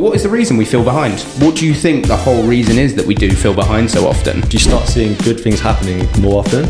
what is the reason we feel behind? What do you think the whole reason is that we do feel behind so often? You start seeing good things happening more often,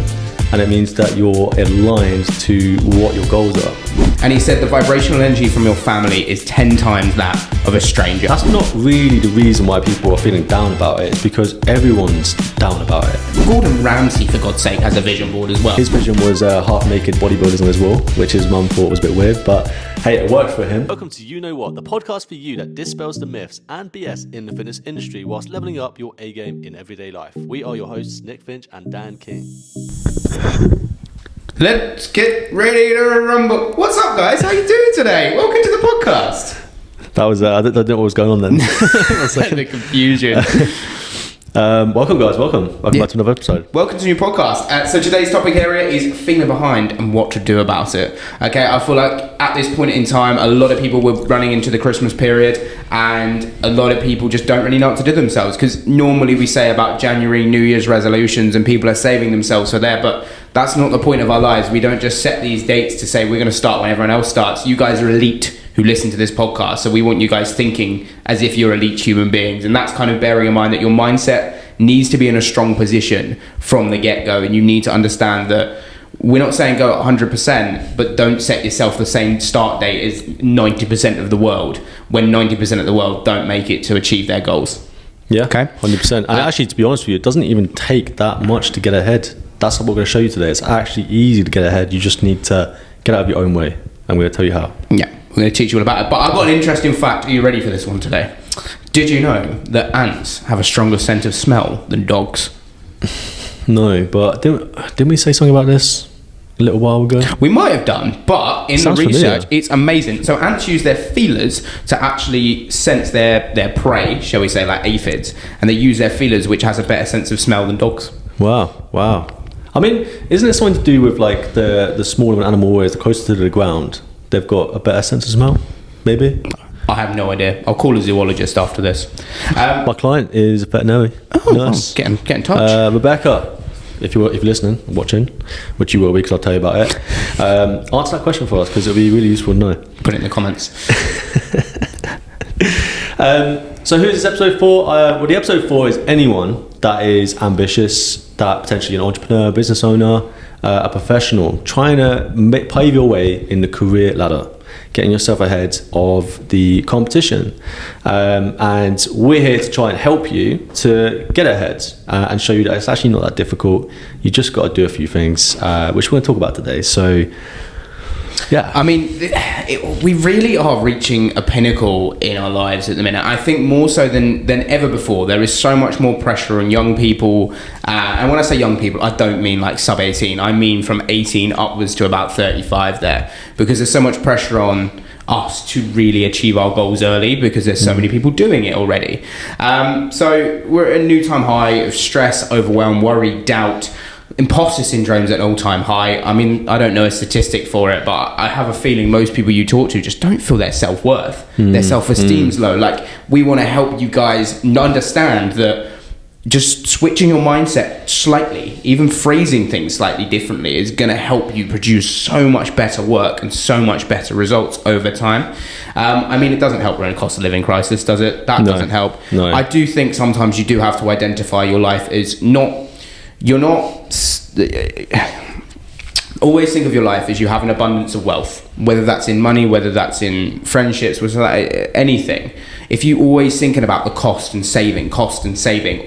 and it means that you're aligned to what your goals are. And he said the vibrational energy from your family is 10 times that of a stranger. That's not really the reason why people are feeling down about it. It's because everyone's down about it. Gordon Ramsay, for God's sake, has a vision board as well. His vision was half-naked bodybuilders on his wall, which his mum thought was a bit weird, but hey, it worked for him. Welcome to You Know What, the podcast for you that dispels the myths and BS in the fitness industry whilst leveling up your A game in everyday life. We are your hosts, Nick Finch and Dan King. Let's get ready to rumble. What's up, guys? How you doing today? Welcome to the podcast. That was, I didn't know what was going on then. The confusion. Welcome, guys. Welcome back to another episode. Welcome to a new podcast. So today's topic area is feeling behind and what to do about it. Okay, I feel like at this point in time, a lot of people were running into the Christmas period, and a lot of people just don't really know what to do themselves. Because normally we say about January, New Year's resolutions, and people are saving themselves for there, but that's not the point of our lives. We don't just set these dates to say we're going to start when everyone else starts. You guys are elite who listen to this podcast, so we want you guys thinking as if you're elite human beings, and that's kind of bearing in mind that your mindset needs to be in a strong position from the get-go, and you need to understand that we're not saying go at 100%, but don't set yourself the same start date as 90% of the world when 90% of the world don't make it to achieve their goals. Yeah, okay, 100%. And actually, to be honest with you, it doesn't even take that much to get ahead. That's what we're going to show you today. It's actually easy to get ahead. You just need to get out of your own way. I'm going to tell you how. Yeah, we're going to teach you all about it. But I've got an interesting fact. Are you ready for this one today? Did you know that ants have a stronger sense of smell than dogs? No, but didn't we say something about this a little while ago? We might have done, but in the research, it's amazing. So ants use their feelers to actually sense their prey, shall we say, like aphids, and they use their feelers, which has a better sense of smell than dogs. Wow. I mean, isn't it something to do with like the smaller an animal is, the closer to the ground, they've got a better sense of smell? Maybe? I have no idea. I'll call a zoologist after this. My client is a veterinary nurse. Get in touch. Rebecca, if you're listening, watching, which you will be because I'll tell you about it, answer that question for us because it'll be really useful to know. Put it in the comments. So who's this episode for? Well, the episode for is anyone that is ambitious, that potentially an entrepreneur, business owner, a professional, trying to pave your way in the career ladder, getting yourself ahead of the competition. And we're here to try and help you to get ahead and show you that it's actually not that difficult. You just got to do a few things, which we're going to talk about today. So, yeah. I mean, we really are reaching a pinnacle in our lives at the minute. I think more so than ever before. There is so much more pressure on young people. And when I say young people, I don't mean like sub 18. I mean from 18 upwards to about 35 there. Because there's so much pressure on us to really achieve our goals early because there's so many people doing it already. So we're at a new time high of stress, overwhelm, worry, doubt. Imposter syndrome's at an all-time high. I mean, I don't know a statistic for it, but I have a feeling most people you talk to just don't feel their self-worth. Their self-esteem's low. Like, we want to help you guys understand that just switching your mindset slightly, even phrasing things slightly differently, is going to help you produce so much better work and so much better results over time. I mean, it doesn't help we're in a cost of living crisis, does it? That doesn't help. No. I do think sometimes you do have to identify your life as you're not always think of your life as you have an abundance of wealth, whether that's in money, whether that's in friendships, whether that's anything. If you always thinking about the cost and saving,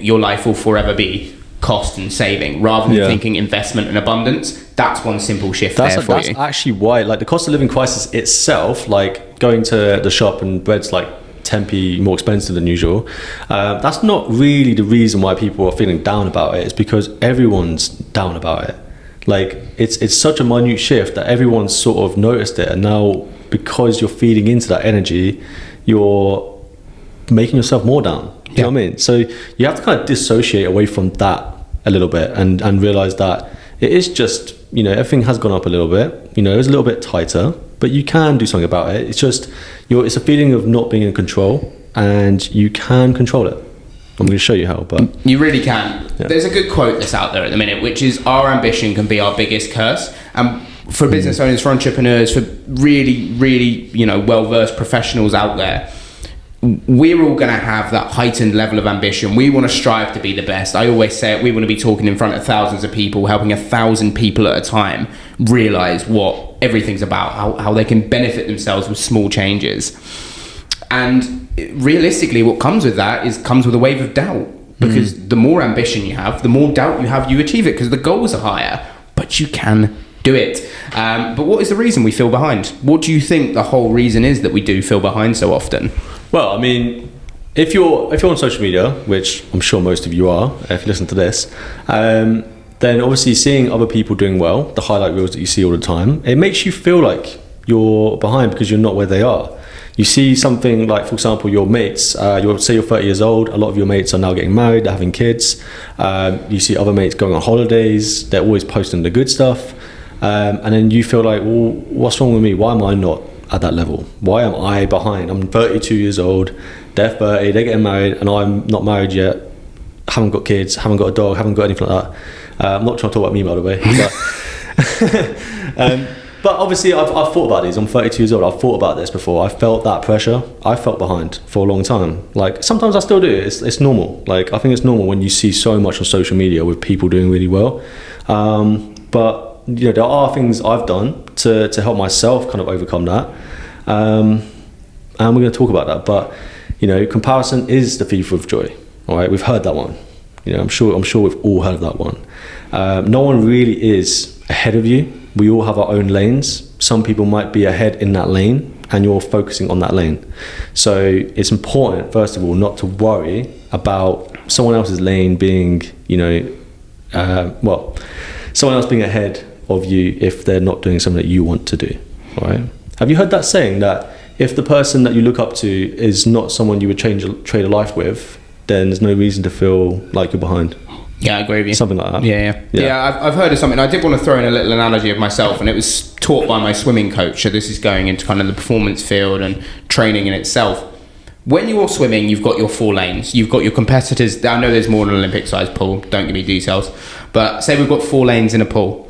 your life will forever be cost and saving rather than thinking investment and abundance. That's one simple shift there for you. That's actually why, like, the cost of living crisis itself, like going to the shop and bread's like 10p more expensive than usual, that's not really the reason why people are feeling down about it. It's because everyone's down about it. Like, it's such a minute shift that everyone's sort of noticed it, and now because you're feeding into that energy, you're making yourself more down. You know what I mean? So you have to kind of dissociate away from that a little bit and realize that it is just, you know, everything has gone up a little bit, you know, it's a little bit tighter, but you can do something about it. It's just it's a feeling of not being in control, and you can control it. I'm going to show you how, but you really can. There's a good quote that's out there at the minute, which is, our ambition can be our biggest curse. And for business owners, for entrepreneurs, for really, really, you know, well-versed professionals out there, we're all going to have that heightened level of ambition. We want to strive to be the best. I always say it, we want to be talking in front of thousands of people, helping 1,000 people at a time realize what everything's about, how they can benefit themselves with small changes. And realistically, what comes with that comes with a wave of doubt, because the more ambition you have, the more doubt you achieve it, because the goals are higher, but you can do it. But what is the reason we feel behind? What do you think the whole reason is that we do feel behind so often? Well, I mean, if you're on social media, which I'm sure most of you are, if you listen to this, then obviously seeing other people doing well, the highlight reels that you see all the time, it makes you feel like you're behind because you're not where they are. You see something like, for example, your mates, say you're 30 years old, a lot of your mates are now getting married, they're having kids. You see other mates going on holidays, they're always posting the good stuff. And then you feel like, well, what's wrong with me? Why am I not at that level? Why am I behind? I'm 32 years old, they're 30, they're getting married, and I'm not married yet, haven't got kids, haven't got a dog, haven't got anything like that. I'm not trying to talk about me, by the way. But obviously I've thought about these. I'm 32 years old, I've thought about this before. I felt that pressure. I felt behind for a long time. Like, sometimes I still do. It's normal. Like, I think it's normal when you see so much on social media with people doing really well. But you know, there are things I've done to help myself kind of overcome that, and we're going to talk about that. But you know, comparison is the thief of joy. All right, we've heard that one. You know, I'm sure we've all heard of that one. No one really is ahead of you. We all have our own lanes. Some people might be ahead in that lane, and you're focusing on that lane. So it's important, first of all, not to worry about someone else's lane being, you know, someone else being ahead of you if they're not doing something that you want to do. All right. Have you heard that saying that if the person that you look up to is not someone you would trade a life with, then there's no reason to feel like you're behind? Yeah, I agree with you. Something like that. Yeah, I've heard of something. I did want to throw in a little analogy of myself, and it was taught by my swimming coach. So this is going into kind of the performance field and training in itself. When you're swimming, you've got your 4 lanes. You've got your competitors. I know there's more than an Olympic-sized pool. Don't give me details. But say we've got 4 lanes in a pool.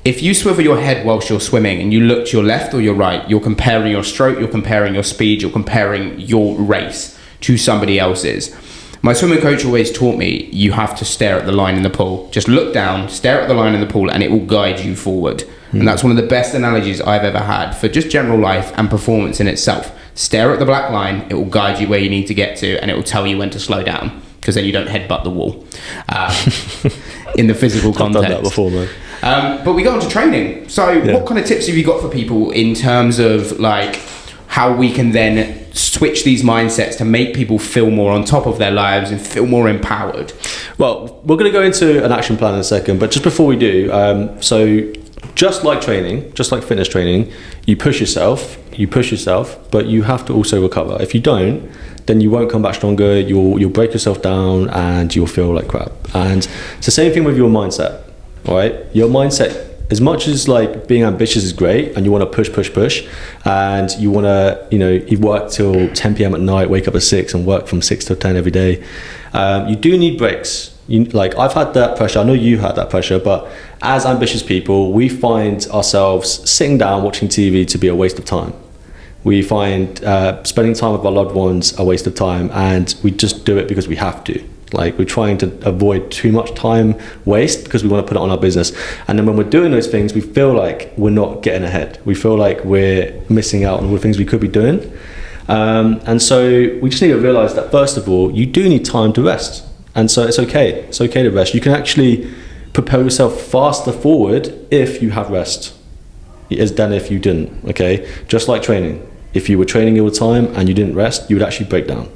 If you swivel your head whilst you're swimming and you look to your left or your right, you're comparing your stroke, you're comparing your speed, you're comparing your race to somebody else's. My swimming coach always taught me you have to stare at the line in the pool. Just look down, stare at the line in the pool, and it will guide you forward. And that's one of the best analogies I've ever had for just general life and performance in itself. Stare at the black line, it will guide you where you need to get to, and it will tell you when to slow down, because then you don't headbutt the wall in the physical context. I've done that before, man. But we go on to training. So what kind of tips have you got for people in terms of like how we can then switch these mindsets to make people feel more on top of their lives and feel more empowered? Well, we're going to go into an action plan in a second, but just before we do, so just like training, just like fitness training, you push yourself, but you have to also recover. If you don't, then you won't come back stronger, you'll break yourself down and you'll feel like crap. And it's the same thing with your mindset, all right? Your mindset, as much as like being ambitious is great and you want to push, and you want to, you work till 10 p.m. at night, wake up at 6 and work from 6 to 10 every day, you do need breaks. I've had that pressure, I know you had that pressure, but as ambitious people, we find ourselves sitting down watching TV to be a waste of time. We find spending time with our loved ones a waste of time, and we just do it because we have to. Like, we're trying to avoid too much time waste because we want to put it on our business. And then when we're doing those things, we feel like we're not getting ahead. We feel like we're missing out on all the things we could be doing. And so we just need to realize that, first of all, you do need time to rest. And so it's okay. It's okay to rest. You can actually propel yourself faster forward if you have rest than if you didn't, okay? Just like training. If you were training all the time and you didn't rest, you would actually break down.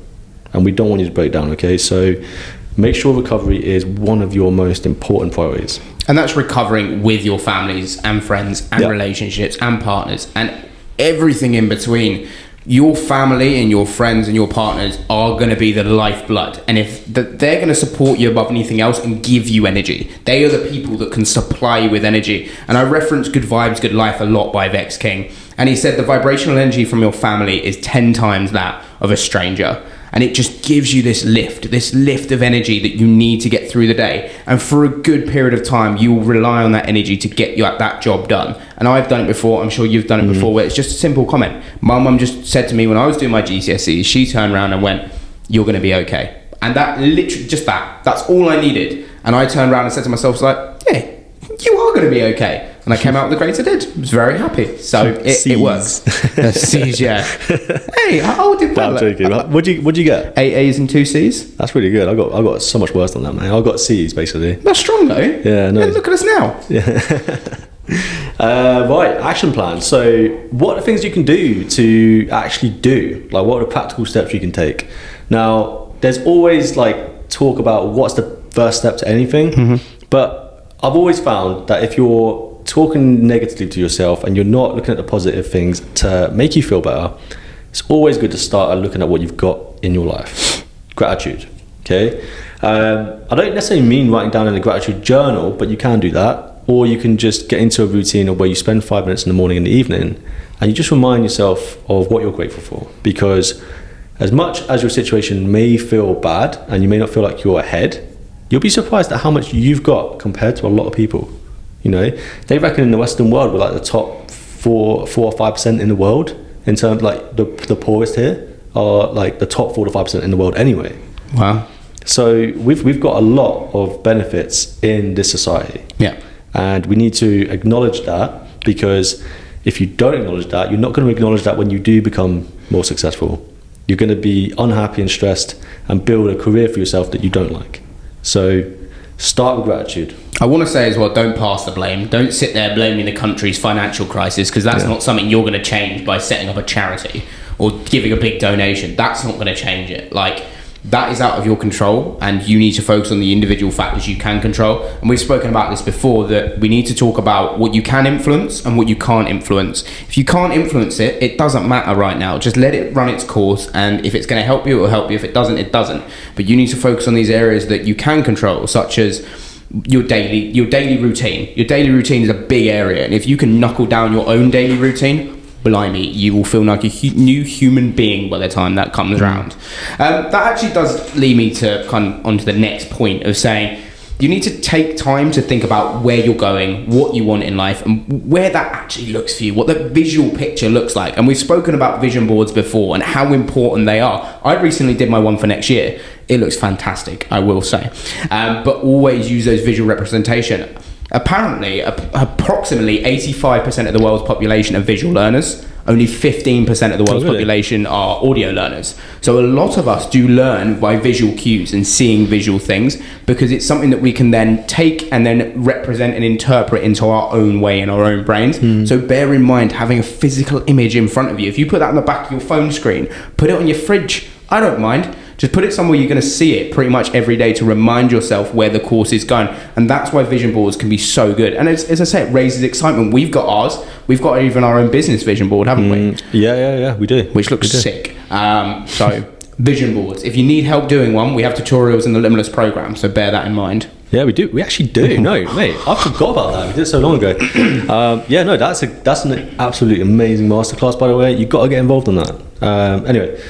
And we don't want you to break down, okay? So make sure recovery is one of your most important priorities. And that's recovering with your families and friends and relationships and partners and everything in between. Your family and your friends and your partners are going to be the lifeblood. And if they're going to support you above anything else and give you energy. They are the people that can supply you with energy. And I reference Good Vibes, Good Life a lot by Vex King. And he said the vibrational energy from your family is 10 times that of a stranger. and it just gives you this lift of energy that you need to get through the day. And for a good period of time, you will rely on that energy to get you that job done. And I've done it before. I'm sure you've done it before, where it's just a simple comment. My mum just said to me when I was doing my GCSEs, she turned around and went, "You're going to be okay." And that literally, that's all I needed. And I turned around and said to myself, like, yeah, you are going to be okay. And I came out with the grades I did. I was very happy. So it works. C's, yeah. Hey, I did well. I'm joking. What'd you get? 8 A's and 2 C's. That's really good. I got so much worse than that, man. I got C's basically. That's strong though. Yeah, no. And look at us now. Yeah. Right, action plan. So what are things you can do to actually do? Like, what are the practical steps you can take? Now, there's always like talk about what's the first step to anything, but I've always found that if you're talking negatively to yourself and you're not looking at the positive things to make you feel better, it's always good to start looking at what you've got in your life. Gratitude. Okay. I don't necessarily mean writing down in a gratitude journal, but you can do that, or you can just get into a routine of where you spend 5 minutes in the morning and the evening and you just remind yourself of what you're grateful for. Because as much as your situation may feel bad and you may not feel like you're ahead, you'll be surprised at how much you've got compared to a lot of people. You know, they reckon in the Western world we're like the top 4 or 5% in the world in terms of like the poorest here are like the top 4 to 5% in the world anyway. Wow. So we've got a lot of benefits in this society. Yeah. And we need to acknowledge that, because if you don't acknowledge that, you're not going to acknowledge that when you do become more successful. You're going to be unhappy and stressed and build a career for yourself that you don't like. So start with gratitude. I want to say as well, don't pass the blame. Don't sit there blaming the country's financial crisis, because that's not something you're going to change by setting up a charity or giving a big donation. That's not going to change it. Like, that is out of your control, and you need to focus on the individual factors you can control. And we've spoken about this before, that we need to talk about what you can influence and what you can't influence. If you can't influence it, it doesn't matter right now. Just let it run its course, and if it's going to help you, it will help you. If it doesn't, it doesn't. But you need to focus on these areas that you can control, such as your daily routine. Your daily routine is a big area, and if you can knuckle down your own daily routine, blimey, you will feel like a new human being by the time that comes around. That actually does lead me to kind of onto the next point of saying you need to take time to think about where you're going, what you want in life, and where that actually looks for you, what the visual picture looks like. And we've spoken about vision boards before and how important they are. I recently did my one for next year. It looks fantastic, I will say. But always use those visual representation. Apparently, approximately 85% of the world's population are visual learners. Only 15% of the world's population are audio learners. So a lot of us do learn by visual cues and seeing visual things, because it's something that we can then take and then represent and interpret into our own way in our own brains. So bear in mind having a physical image in front of you. If you put that on the back of your phone screen, put it on your fridge, I don't mind. Just put it somewhere you're going to see it pretty much every day to remind yourself where the course is going. And that's why vision boards can be so good. And as I say, it raises excitement. We've got ours. We've got even our own business vision board, haven't we? Yeah, we do. Which looks sick. So vision boards. If you need help doing one, we have tutorials in the Limitless Programme. So bear that in mind. Yeah, we do. We actually do. No, mate, I forgot about that. We did it so long ago. That's an absolutely amazing masterclass, by the way. You've got to get involved in that. Anyway.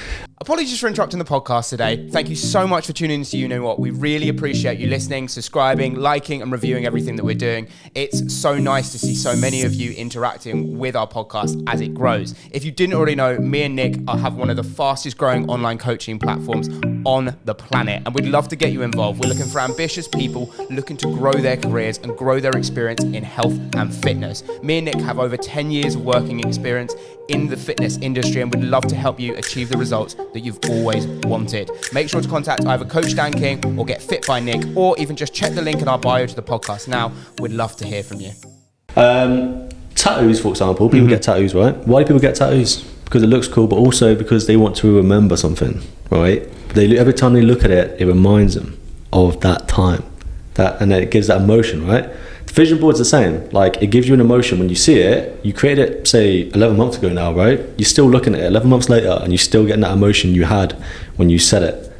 Apologies for interrupting the podcast today. Thank you so much for tuning in to You Know What. We really appreciate you listening, subscribing, liking and reviewing everything that we're doing. It's so nice to see so many of you interacting with our podcast as it grows. If you didn't already know, me and Nick have one of the fastest growing online coaching platforms on the planet, and we'd love to get you involved. We're looking for ambitious people looking to grow their careers and grow their experience in health and fitness. Me and Nick have over 10 years of working experience in the fitness industry, and we'd love to help you achieve the results that you've always wanted. Make sure to contact either Coach Dan King or Get Fit by Nick, or even just check the link in our bio to the podcast now. We'd love to hear from you. Tattoos, for example, people get tattoos, right? Why do people get tattoos? Because it looks cool, but also because they want to remember something, right? Every time they look at it, it reminds them of that time, and then it gives that emotion, right? The vision board's the same. Like, it gives you an emotion when you see it. You created it, say, 11 months ago now, right? You're still looking at it 11 months later, and you're still getting that emotion you had when you said it.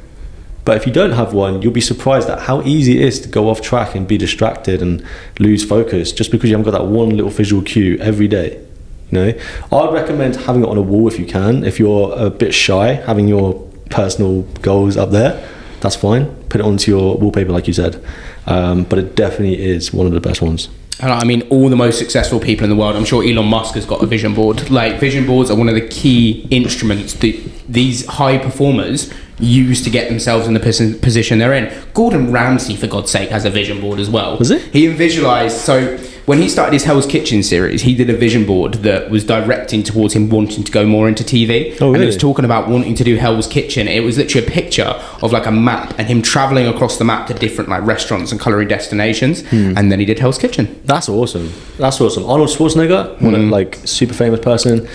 But if you don't have one, you'll be surprised at how easy it is to go off track and be distracted and lose focus just because you haven't got that one little visual cue every day. You know, I'd recommend having it on a wall if you can. If you're a bit shy, having your personal goals up there, that's fine. Put it onto your wallpaper, like you said. But it definitely is one of the best ones. And I mean, all the most successful people in the world, I'm sure Elon Musk has got a vision board. Like, vision boards are one of the key instruments that these high performers use to get themselves in the position they're in. Gordon Ramsay, for God's sake, has a vision board as well. Was it? He visualized, so when he started his Hell's Kitchen series, he did a vision board that was directing towards him wanting to go more into TV. Oh, really? And it was talking about wanting to do Hell's Kitchen. It was literally a picture of like a map and him traveling across the map to different like restaurants and culinary destinations. And then he did Hell's Kitchen. That's awesome. Arnold Schwarzenegger, one of like super famous person,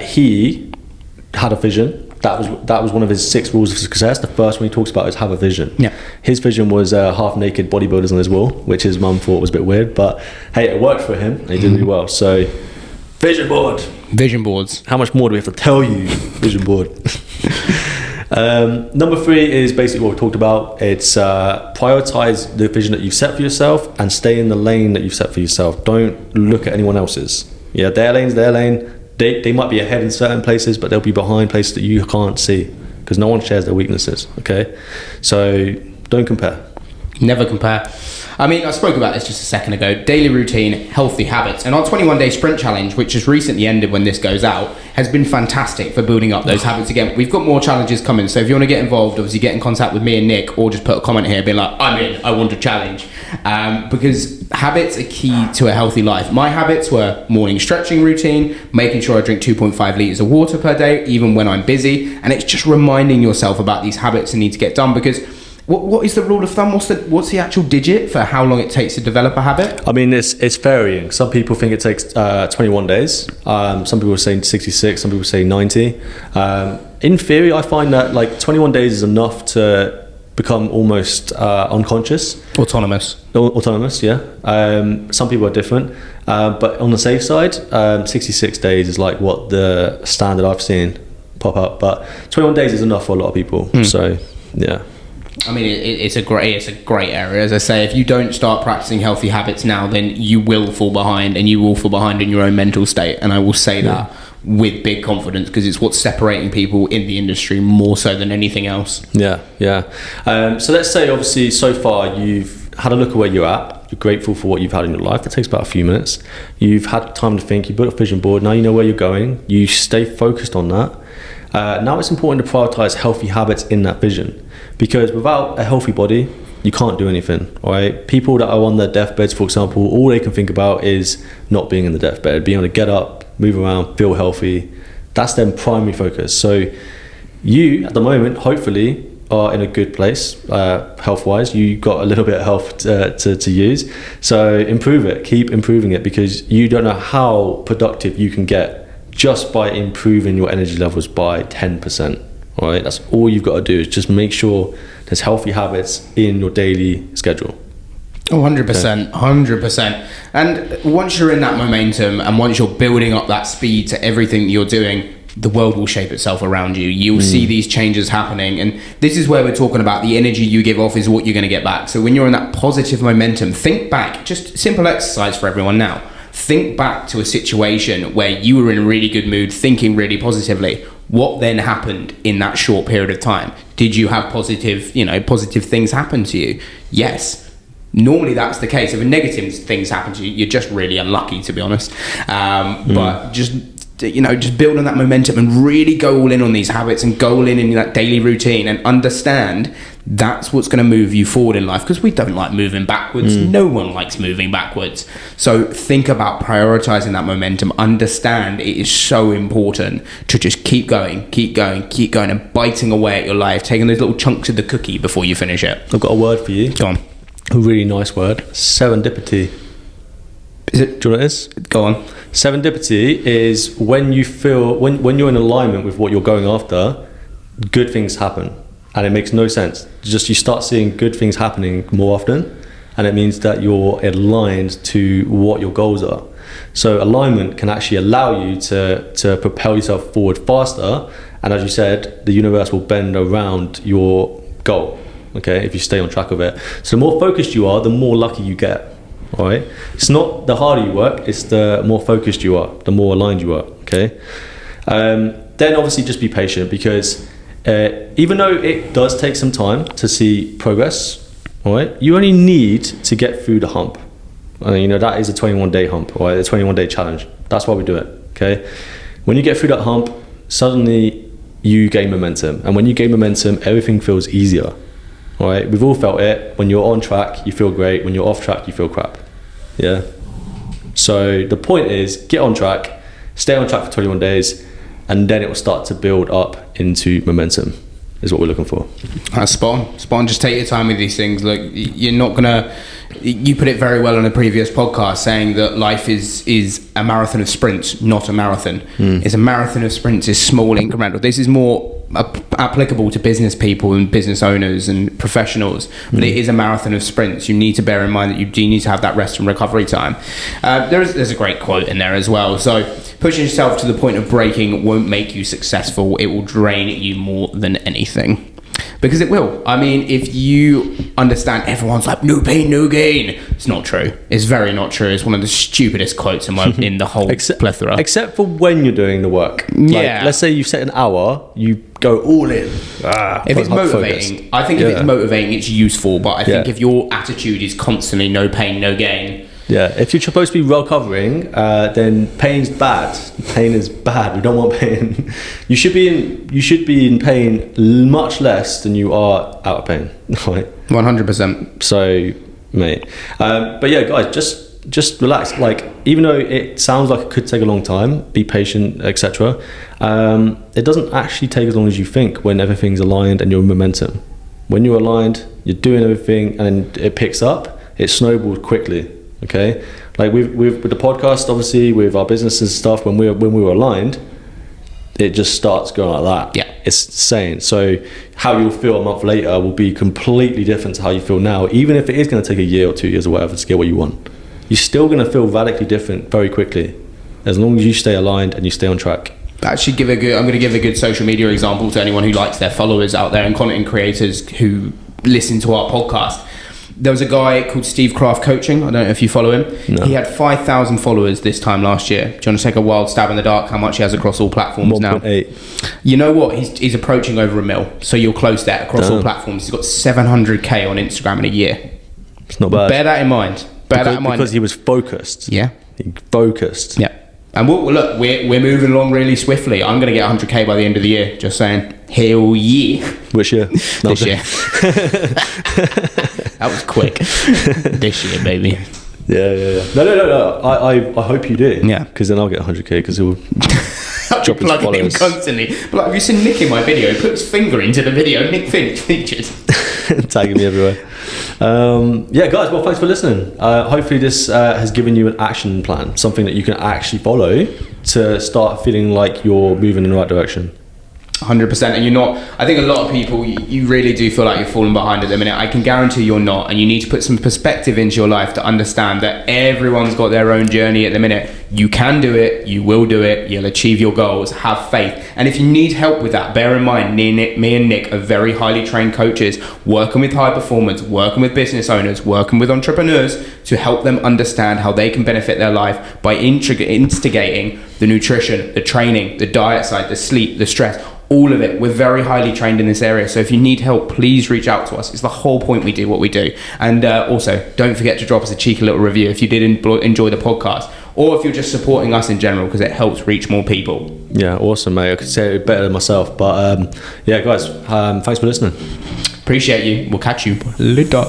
he had a vision. That was one of his 6 rules of success. The first one he talks about is have a vision. Yeah. His vision was half naked bodybuilders on his wall, which his mum thought was a bit weird, but hey, it worked for him and he did really well. So, vision board. Vision boards. How much more do we have to tell you? Vision board. Number 3 is basically what we talked about. It's prioritize the vision that you've set for yourself and stay in the lane that you've set for yourself. Don't look at anyone else's. Yeah, their lane's their lane. They might be ahead in certain places, but they'll be behind places that you can't see because no one shares their weaknesses, okay? So don't compare. Never compare. I mean, I spoke about this just a second ago. Daily routine, healthy habits. And our 21-day sprint challenge, which has recently ended when this goes out, has been fantastic for building up those habits again. We've got more challenges coming. So if you want to get involved, obviously get in contact with me and Nick, or just put a comment here being like, I'm in, I want a challenge. Because habits are key to a healthy life. My habits were morning stretching routine, making sure I drink 2.5 litres of water per day, even when I'm busy. And it's just reminding yourself about these habits that need to get done, because what is the rule of thumb? What's the actual digit for how long it takes to develop a habit? I mean, it's varying. Some people think it takes 21 days. Some people are saying 66. Some people say 90. In theory, I find that like 21 days is enough to become almost unconscious. Autonomous, yeah. Some people are different. But on the safe side, 66 days is like what the standard I've seen pop up. But 21 days is enough for a lot of people. So, yeah. I mean, it's a great area. As I say, if you don't start practicing healthy habits now, then you will fall behind, and you will fall behind in your own mental state. And I will say that with big confidence, because it's what's separating people in the industry more so than anything else. Yeah. So let's say, obviously, so far you've had a look at where you're at. You're grateful for what you've had in your life. That takes about a few minutes. You've had time to think. You built a vision board. Now you know where you're going. You stay focused on that. Now it's important to prioritize healthy habits in that vision, because without a healthy body, you can't do anything, all right? People that are on their deathbeds, for example, all they can think about is not being in the deathbed, being able to get up, move around, feel healthy. That's their primary focus. So you, at the moment, hopefully, are in a good place health-wise. You got a little bit of health to use. So improve it, keep improving it, because you don't know how productive you can get just by improving your energy levels by 10%. All right, that's all you've got to do, is just make sure there's healthy habits in your daily schedule. Oh, 100%, 100%. And once you're in that momentum, and once you're building up that speed to everything that you're doing, the world will shape itself around you. You'll see these changes happening. And this is where we're talking about the energy you give off is what you're going to get back. So when you're in that positive momentum, think back, just simple exercise for everyone now. Think back to a situation where you were in a really good mood, thinking really positively. What then happened in that short period of time? Did you have positive things happen to you? Yes. Normally that's the case. If negative things happen to you, you're just really unlucky, to be honest. But just build on that momentum and really go all in on these habits and go all in that daily routine, and understand that's what's going to move you forward in life, because we don't like moving backwards. No one likes moving backwards. So think about prioritizing that momentum. Understand it is so important to just keep going and biting away at your life, taking those little chunks of the cookie before you finish it. I've got a word for you. Go on. A really nice word. Serendipity. Is it? Do you know what it is? Go on. Serendipity is when you feel, when you're in alignment with what you're going after, good things happen. And it makes no sense. Just you start seeing good things happening more often, and it means that you're aligned to what your goals are. So alignment can actually allow you to propel yourself forward faster, and as you said, the universe will bend around your goal, okay, if you stay on track of it. So the more focused you are, the more lucky you get, all right? It's not the harder you work, it's the more focused you are, the more aligned you are, okay? Then obviously just be patient, because even though it does take some time to see progress, all right, you only need to get through the hump. And that is a 21-day hump, or a 21-day challenge. That's why we do it, okay? When you get through that hump, suddenly you gain momentum. And when you gain momentum, everything feels easier, all right? We've all felt it. When you're on track, you feel great. When you're off track, you feel crap, yeah? So the point is, get on track, stay on track for 21 days, and then it will start to build up into momentum, is what we're looking for. That's spot on. Just take your time with these things. Look, you're not gonna. You put it very well on a previous podcast, saying that life is a marathon of sprints, not a marathon. It's a marathon of sprints. It's small, incremental. This is more applicable to business people and business owners and professionals, but it is a marathon of sprints. You need to bear in mind that you do need to have that rest and recovery time. There's a great quote in there as well. So pushing yourself to the point of breaking won't make you successful. It will drain you more than anything. Because it will. I mean, if you understand, everyone's like, no pain, no gain. It's not true. It's very not true. It's one of the stupidest quotes in the whole plethora. Except for when you're doing the work. Yeah. Let's say you set an hour, you go all in. If it's motivating, I think if it's motivating, it's useful. But I think if your attitude is constantly no pain, no gain. Yeah, if you're supposed to be recovering, then pain's bad. Pain is bad. We don't want pain. You should be in pain much less than you are out of pain. Right? 100%. So, mate. But yeah, guys, just relax. Like, even though it sounds like it could take a long time, be patient, etc. It doesn't actually take as long as you think when everything's aligned and you're in momentum. When you're aligned, you're doing everything, and it picks up. It snowballs quickly. Okay, like with the podcast, obviously, with our business and stuff, when we were aligned, it just starts going like that. Yeah, it's insane. So how you'll feel a month later will be completely different to how you feel now. Even if it is going to take a year or 2 years or whatever to get what you want, you're still going to feel radically different very quickly, as long as you stay aligned and you stay on track. I'm going to give a good social media example to anyone who likes their followers out there and content creators who listen to our podcast. There was a guy called Steve Craft Coaching. I don't know if you follow him. No. He had 5,000 followers this time last year. Do you want to take a wild stab in the dark how much he has across all platforms 1. now? 8. You know what? He's approaching over 1 mil. So you're close there across all platforms. He's got 700k on Instagram in a year. It's not bad. Bear that in mind. Because he was focused. Yeah. He focused. Yeah. And look, we're moving along really swiftly. I'm going to get 100k by the end of the year. Just saying. Hell yeah. Which year? This year. That was quick. This year, baby. Yeah. No. I hope you do. Yeah. Because then I'll get 100k because he'll drop his plugging him followers constantly. But like, have you seen Nick in my video? He put his finger into the video. Nick Finch featured. Tagging me everywhere. Yeah, guys, well, thanks for listening. Hopefully this has given you an action plan, something that you can actually follow to start feeling like you're moving in the right direction. 100%. And you're not. I think a lot of people, you really do feel like you're falling behind at the minute. I can guarantee you're not, and you need to put some perspective into your life to understand that everyone's got their own journey at the minute. You can do it, you will do it, you'll achieve your goals. Have faith. And if you need help with that, bear in mind, me and Nick are very highly trained coaches working with high performers, working with business owners, working with entrepreneurs to help them understand how they can benefit their life by instigating the nutrition, the training, the diet side, the sleep, the stress, all of it. We're very highly trained in this area. So if you need help, please reach out to us. It's the whole point we do what we do. And also, don't forget to drop us a cheeky little review if you did enjoy the podcast, or if you're just supporting us in general, because it helps reach more people. Yeah, awesome, mate. I could say it better than myself. But yeah, guys, thanks for listening. Appreciate you. We'll catch you later.